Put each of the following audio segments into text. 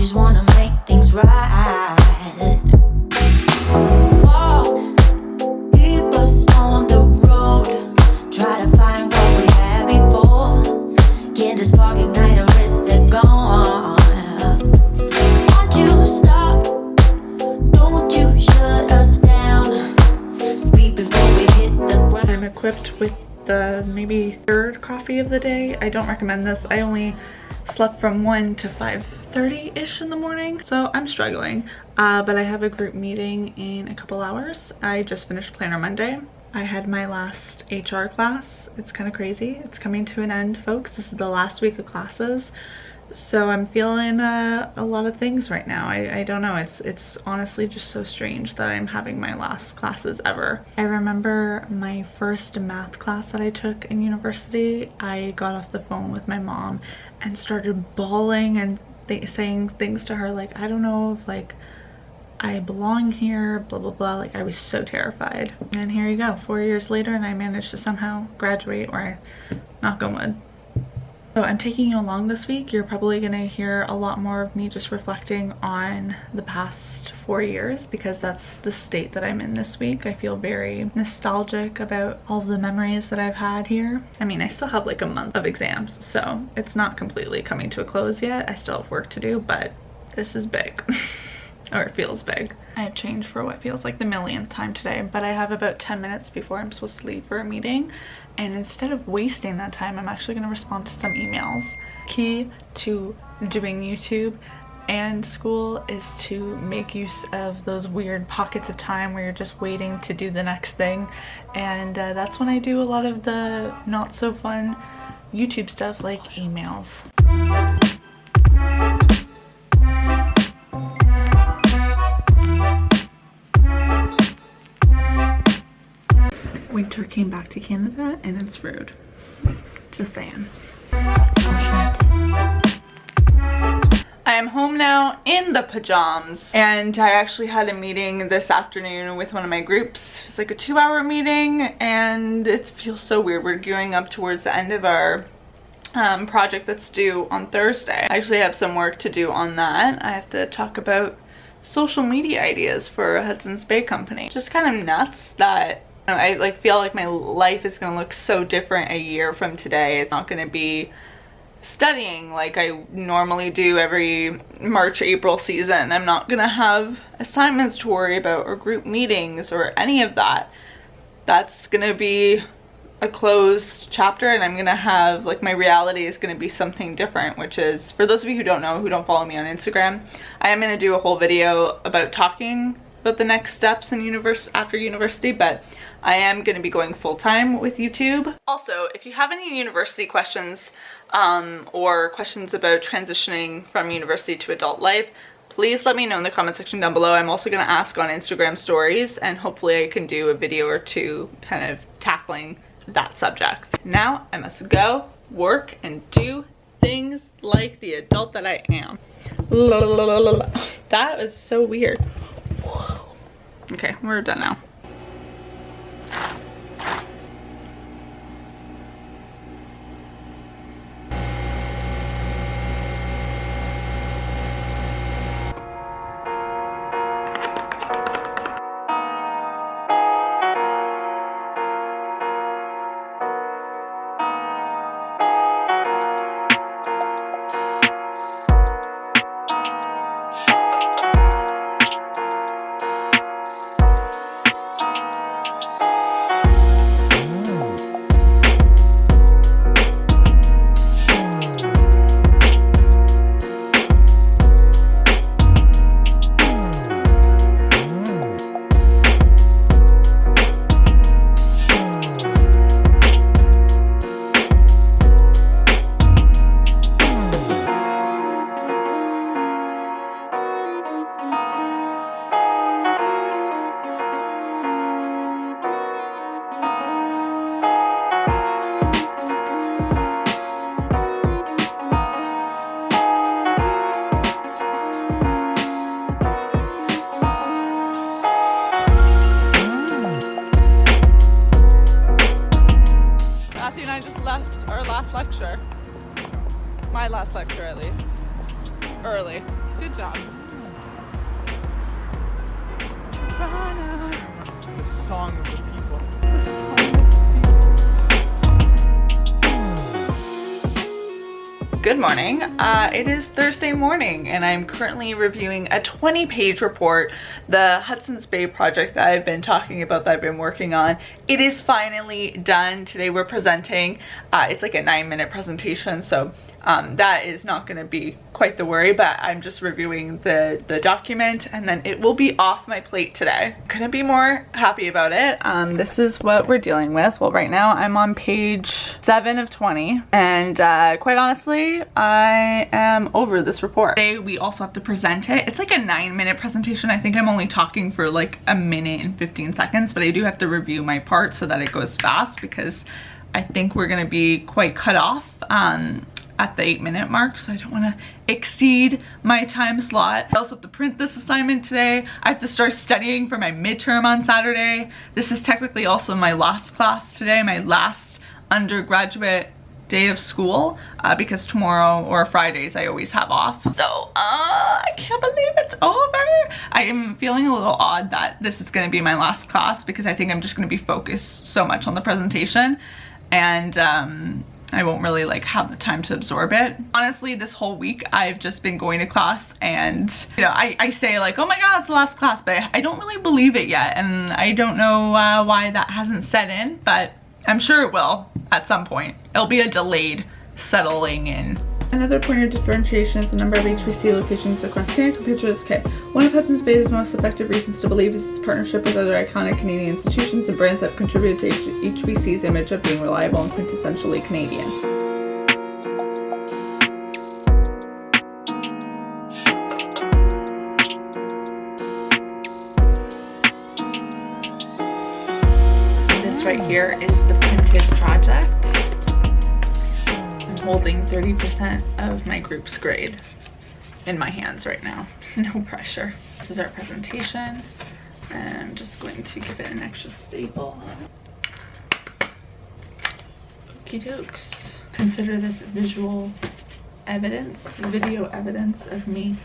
just wanna make things right. Walk, keep us on the road. Try to find what we had before. Get the spark, ignite, or is it gone? Won't you stop? Don't you shut us down. Speak before we hit the ground. I'm equipped with the maybe third coffee of the day. I don't recommend this. I only slept from 1 to 5:30-ish in the morning, so I'm struggling. But I have a group meeting in a couple hours. I just finished Planner Monday. I had my last HR class. It's kind of crazy. It's coming to an end, folks. This is the last week of classes. So I'm feeling a lot of things right now. I don't know. It's honestly just so strange that I'm having my last classes ever. I remember my first math class that I took in university. I got off the phone with my mom and started bawling and saying things to her like, I don't know if like I belong here, blah blah blah. Like, I was so terrified. And here you go, 4 years later, and I managed to somehow graduate, or knock on wood. So I'm taking you along this week. You're probably gonna hear a lot more of me just reflecting on the past 4 years, because that's the state that I'm in this week. I feel very nostalgic about all of the memories that I've had here. I mean, I still have like a month of exams, so it's not completely coming to a close yet. I still have work to do, but this is big. Or it feels big. I have changed for what feels like the millionth time today, but I have about 10 minutes before I'm supposed to leave for a meeting. And instead of wasting that time, I'm actually gonna respond to some emails. Key to doing YouTube and school is to make use of those weird pockets of time where you're just waiting to do the next thing. And that's when I do a lot of the not so fun YouTube stuff like emails. Winter came back to Canada and it's rude. Just saying. I am home now in the pajamas, and I actually had a meeting this afternoon with one of my groups. It's like a 2-hour meeting and it feels so weird. We're gearing up towards the end of our project that's due on Thursday. I actually have some work to do on that. I have to talk about social media ideas for a Hudson's Bay company. Just kind of nuts that I like feel like my life is gonna look so different a year from today. It's not gonna be studying like I normally do every March, April season. I'm not gonna have assignments to worry about or group meetings or any of that. That's gonna be a closed chapter, and I'm gonna have like my reality is gonna be something different, which is, for those of you who don't know, who don't follow me on Instagram, I am gonna do a whole video about talking about the next steps in after university, but I am going to be going full-time with YouTube. Also, if you have any university questions or questions about transitioning from university to adult life, please let me know in the comment section down below. I'm also going to ask on Instagram stories, and hopefully I can do a video or two kind of tackling that subject. Now I must go work and do things like the adult that I am. That was so weird. Okay, we're done now. early. Good job. The song of the people. Good morning. It is Thursday morning and I'm currently reviewing a 20-page report, the Hudson's Bay project that I've been talking about, that I've been working on. It is finally done. Today we're presenting. It's like a 9-minute presentation, so that is not going to be quite the worry, but I'm just reviewing the document and then it will be off my plate today. Couldn't be more happy about it. This is what we're dealing with. Well, right now I'm on page 7 of 20 and quite honestly, I am over this report. Today we also have to present it. It's like a 9-minute presentation. I think I'm only talking for like a minute and 15 seconds, but I do have to review my part so that it goes fast because I think we're going to be quite cut off at the 8-minute mark, so I don't want to exceed my time slot. I also have to print this assignment today. I have to start studying for my midterm on Saturday. This is technically also my last class today, my last undergraduate day of school, because tomorrow or Fridays I always have off. So I can't believe it's over. I am feeling a little odd that this is going to be my last class because I think I'm just going to be focused so much on the presentation and I won't really like have the time to absorb it. Honestly, this whole week I've just been going to class and you know, I say like, oh my god, it's the last class, but I don't really believe it yet, and I don't know why that hasn't set in, but I'm sure it will at some point. It'll be a delayed settling in. Another point of differentiation is the number of HBC locations across Canada compared to its K. One of Hudson's Bay's most effective reasons to believe is its partnership with other iconic Canadian institutions and brands that have contributed to HBC's image of being reliable and quintessentially Canadian. This right here is the printed project. Holding 30% of my group's grade in my hands right now. No pressure. This is our presentation. I'm just going to give it an extra staple. Okie dokes. Consider this visual evidence, video evidence of me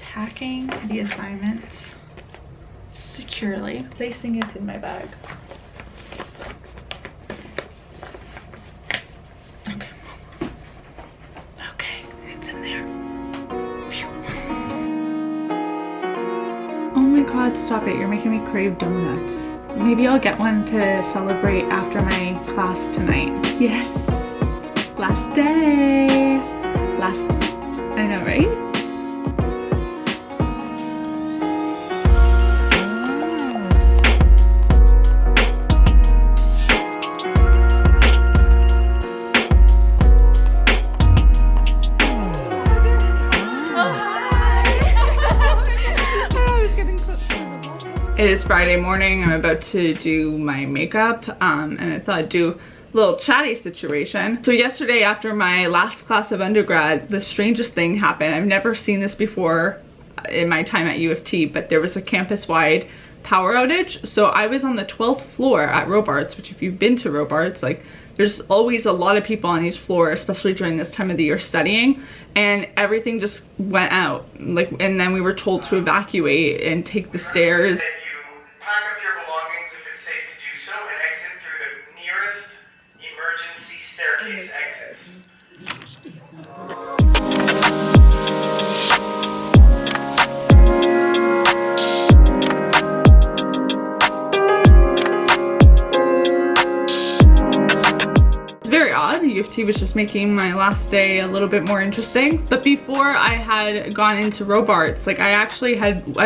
packing the assignment securely, placing it in my bag. Oh my god, stop it. You're making me crave donuts. Maybe I'll get one to celebrate after my class tonight. Yes! Last day! I know, right? It is Friday morning. I'm about to do my makeup and I thought I'd do a little chatty situation. So yesterday after my last class of undergrad, the strangest thing happened. I've never seen this before in my time at U of T, but there was a campus-wide power outage. So I was on the 12th floor at Robarts, which if you've been to Robarts, like there's always a lot of people on each floor, especially during this time of the year studying, and everything just went out. Like, and then we were told to evacuate and take the stairs. Pack up your belongings if it's safe to do so and exit through the nearest emergency staircase exits. It's very odd. U of T was just making my last day a little bit more interesting. But before I had gone into Robarts, like I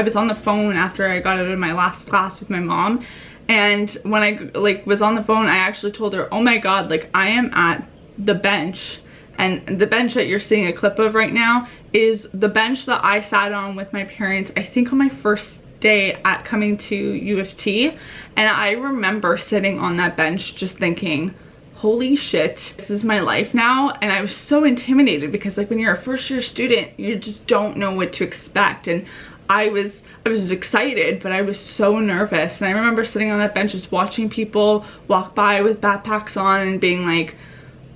was on the phone after I got out of my last class with my mom. And when I like was on the phone, I actually told her, oh my god, like I am at the bench. And the bench that you're seeing a clip of right now is the bench that I sat on with my parents, I think on my first day at coming to U of T. And I remember sitting on that bench just thinking, holy shit, this is my life now. And I was so intimidated because like when you're a first year student, you just don't know what to expect. And I was excited, but I was so nervous. And I remember sitting on that bench just watching people walk by with backpacks on and being like,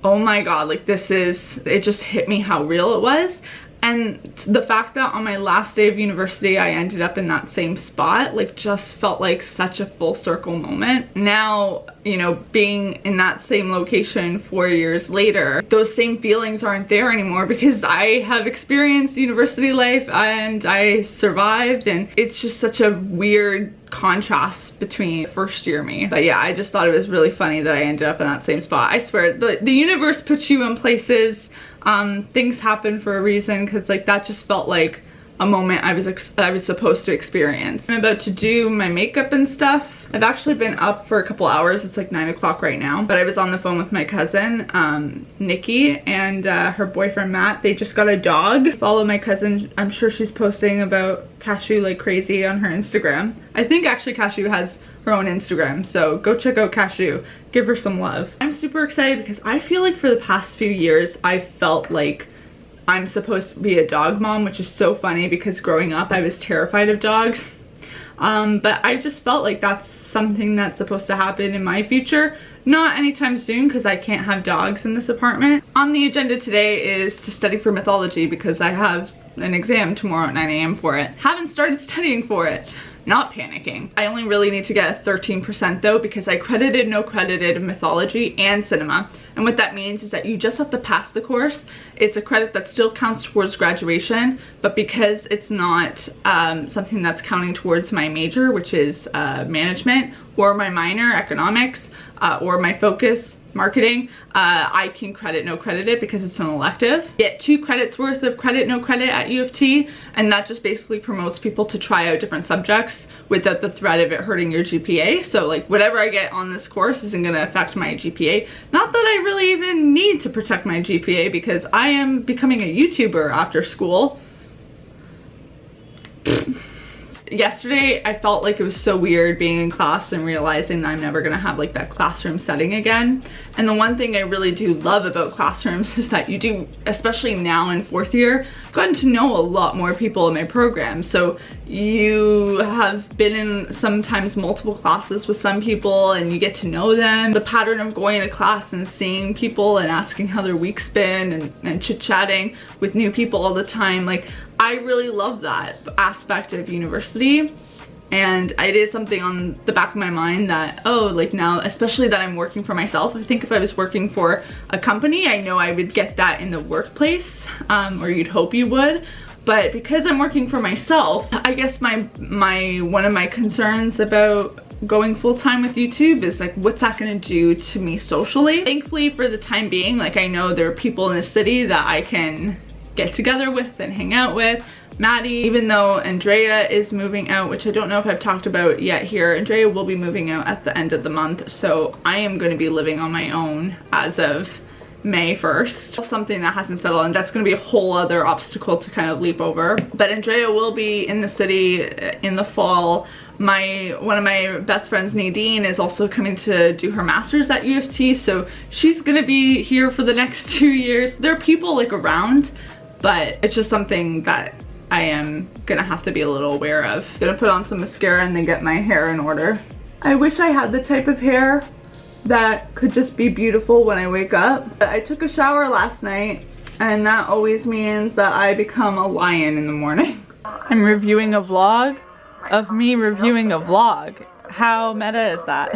oh my god, like it just hit me how real it was. And the fact that on my last day of university I ended up in that same spot, like, just felt like such a full circle moment. Now, you know, being in that same location 4 years later, those same feelings aren't there anymore because I have experienced university life and I survived, and it's just such a weird contrast between first year me. But yeah, I just thought it was really funny that I ended up in that same spot. I swear, the universe puts you in places. Things happen for a reason, because like that just felt like a moment I was supposed to experience. I'm about to do my makeup and stuff. I've actually been up for a couple hours. It's like 9 o'clock right now, but I was on the phone with my cousin, Nikki, and her boyfriend Matt. They just got a dog. Follow my cousin. I'm sure she's posting about Cashew like crazy on her Instagram. I think actually Cashew has her own Instagram, so go check out Cashew. Give her some love. I'm super excited because I feel like for the past few years I felt like I'm supposed to be a dog mom, which is so funny because growing up I was terrified of dogs. But I just felt like that's something that's supposed to happen in my future. Not anytime soon because I can't have dogs in this apartment. On the agenda today is to study for mythology because I have an exam tomorrow at 9 a.m. for it. Haven't started studying for it. Not panicking. I only really need to get a 13% though because I credited, no credited mythology and cinema. And what that means is that you just have to pass the course. It's a credit that still counts towards graduation, but because it's not something that's counting towards my major, which is management, or my minor, economics, or my focus, marketing, I can credit, no credit it because it's an elective. Get 2 credits worth of credit, no credit at U of T, and that just basically promotes people to try out different subjects without the threat of it hurting your GPA. So like whatever I get on this course isn't gonna affect my GPA. Not that I really even need to protect my GPA because I am becoming a YouTuber after school. Yesterday I felt like it was so weird being in class and realizing that I'm never gonna have like that classroom setting again. And the one thing I really do love about classrooms is that you do, especially now in 4th year, I've gotten to know a lot more people in my program. So you have been in sometimes multiple classes with some people and you get to know them. The pattern of going to class and seeing people and asking how their week's been and chit-chatting with new people all the time, like I really love that aspect of university. And it is something on the back of my mind that, oh, like now, especially that I'm working for myself, I think if I was working for a company, I know I would get that in the workplace, or you'd hope you would. But because I'm working for myself, I guess one of my concerns about going full-time with YouTube is like, what's that gonna do to me socially? Thankfully for the time being, like I know there are people in the city that I can get together with and hang out with. Maddie, even though Andrea is moving out, which I don't know if I've talked about yet here, Andrea will be moving out at the end of the month, so I am going to be living on my own as of May 1st. Something that hasn't settled, and that's going to be a whole other obstacle to kind of leap over. But Andrea will be in the city in the fall. One of my best friends, Nadine, is also coming to do her master's at U of T, so she's going to be here for the next 2 years. There are people like around, but it's just something that I am gonna have to be a little aware of. Gonna put on some mascara and then get my hair in order. I wish I had the type of hair that could just be beautiful when I wake up. I took a shower last night and that always means that I become a lion in the morning. I'm reviewing a vlog of me reviewing a vlog. How meta is that?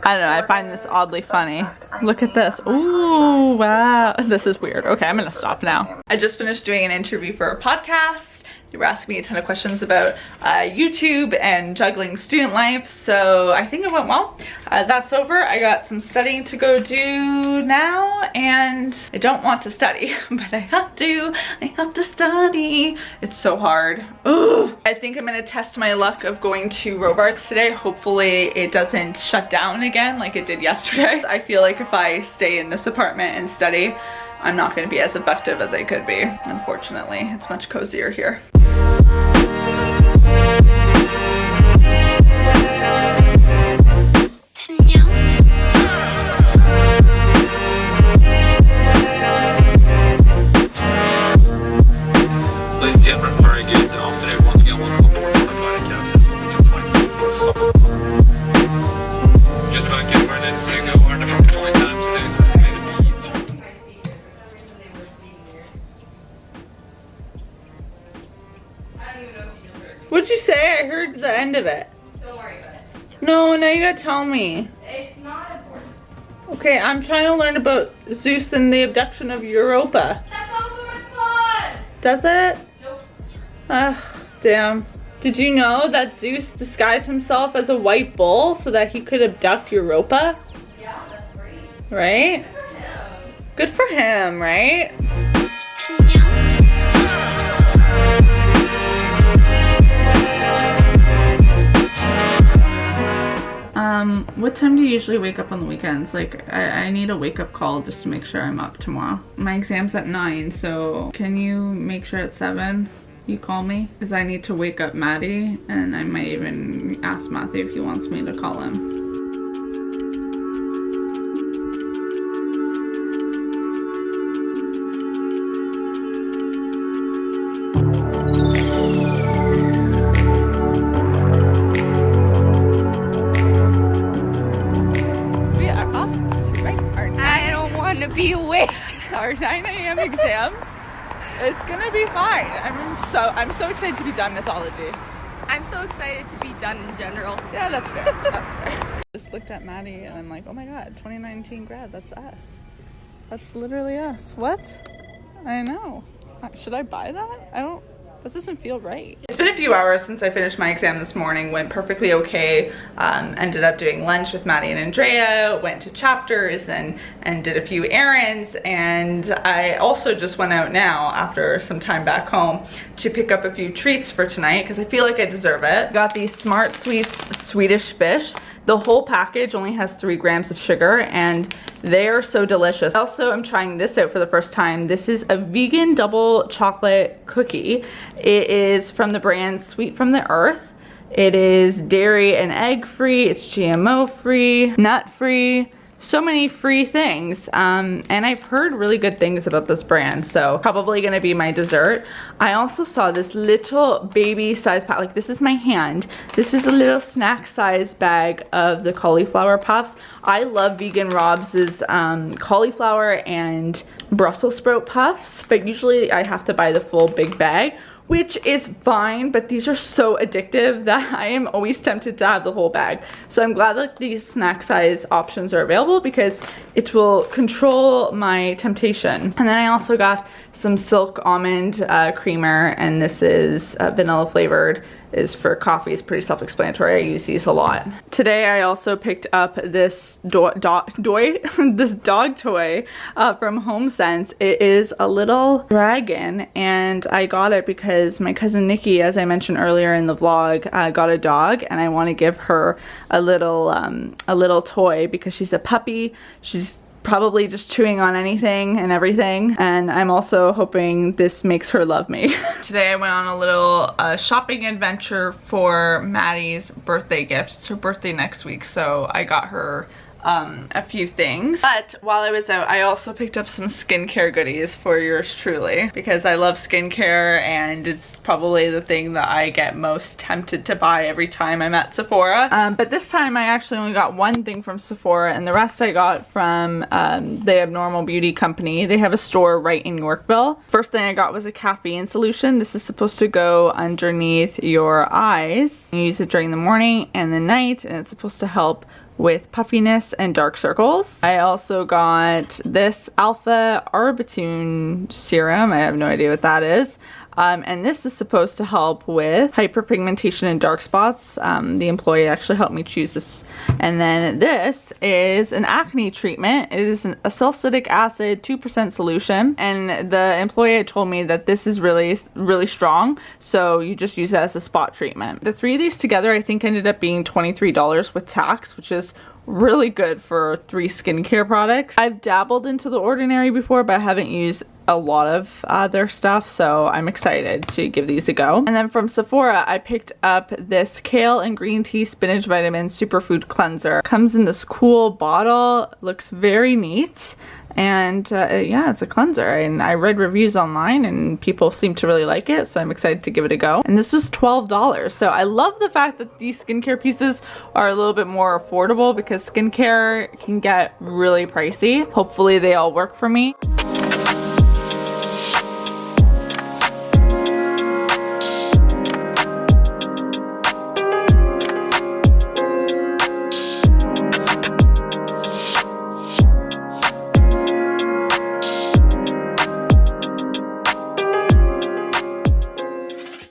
I don't know, I find this oddly funny. Look at this. Ooh, wow. This is weird. Okay, I'm gonna stop now. I just finished doing an interview for a podcast. They were asking me a ton of questions about YouTube and juggling student life, so I think it went well. That's over. I got some studying to go do now, and I don't want to study, but I have to study. It's so hard. Ugh. I think I'm gonna test my luck of going to Robarts today. Hopefully it doesn't shut down again like it did yesterday. I feel like if I stay in this apartment and study, I'm not going to be as effective as I could be. Unfortunately, it's much cozier here. What'd you say? I heard the end of it. Don't worry about it. No, now you gotta tell me. It's not important. Okay, I'm trying to learn about Zeus and the abduction of Europa. That's also my fun! Does it? Nope. Ah, damn. Did you know that Zeus disguised himself as a white bull so that he could abduct Europa? Yeah, that's great. Right? Good for him. Good for him, right? What time do you usually wake up on the weekends? Like, I need a wake-up call just to make sure I'm up tomorrow. My exam's at 9, so can you make sure at 7 you call me? Because I need to wake up Maddie, and I might even ask Matthew if he wants me to call him. Be awake. Our 9 a.m. exams. It's gonna be fine. I'm so excited to be done mythology. I'm so excited to be done in general. Yeah, that's fair. That's fair. Just looked at Maddie and I'm like, oh my god, 2019 grad, that's us. That's literally us. What? I know. Should I buy that? That doesn't feel right. It's been a few hours since I finished my exam this morning. Went perfectly okay. Ended up doing lunch with Maddie and Andrea, went to Chapters and did a few errands, and I also just went out now after some time back home to pick up a few treats for tonight because I feel like I deserve it. Got these Smart Sweets Swedish fish. The whole package only has 3 grams of sugar and they are so delicious. Also, I'm trying this out for the first time. This is a vegan double chocolate cookie. It is from the brand Sweet from the Earth. It is dairy and egg free, it's GMO free, nut free. So many free things, and I've heard really good things about this brand, so probably gonna be my dessert. I also saw this little baby size pack, like this is my hand. This is a little snack size bag of the cauliflower puffs. I love Vegan Robs's cauliflower and Brussels sprout puffs, but usually I have to buy the full big bag, which is fine, but these are so addictive that I am always tempted to have the whole bag. So I'm glad that these snack size options are available because it will control my temptation. And then I also got some Silk Almond creamer, and this is vanilla flavored, is for coffee. It's pretty self-explanatory. I use these a lot. Today I also picked up this this dog toy from HomeSense. It is a little dragon, and I got it because my cousin Nikki, as I mentioned earlier in the vlog, got a dog, and I want to give her a little toy because she's a puppy. She's probably just chewing on anything and everything, and I'm also hoping this makes her love me. Today I went on a little shopping adventure for Maddie's birthday gift. It's her birthday next week, so I got her a few things. But while I was out, I also picked up some skincare goodies for yours truly because I love skincare, and it's probably the thing that I get most tempted to buy every time I'm at Sephora. But this time I actually only got one thing from Sephora, and the rest I got from the Abnormal Beauty Company. They have a store right in Yorkville. First thing I got was a caffeine solution. This is supposed to go underneath your eyes. You use it during the morning and the night, and it's supposed to help with puffiness and dark circles. I also got this alpha arbutin serum. I have no idea what that is. And this is supposed to help with hyperpigmentation and dark spots. The employee actually helped me choose this. And then this is an acne treatment. It is a salicylic acid 2% solution. And the employee had told me that this is really, really strong. So you just use it as a spot treatment. The 3 of these together, I think ended up being $23 with tax, which is really good for 3 skincare products. I've dabbled into The Ordinary before, but I haven't used a lot of their stuff, so I'm excited to give these a go. And then from Sephora, I picked up this kale and green tea spinach vitamin superfood cleanser. Comes in this cool bottle, looks very neat, and yeah, it's a cleanser, and I read reviews online and people seem to really like it, so I'm excited to give it a go. And this was $12, so I love the fact that these skincare pieces are a little bit more affordable because skincare can get really pricey. Hopefully they all work for me.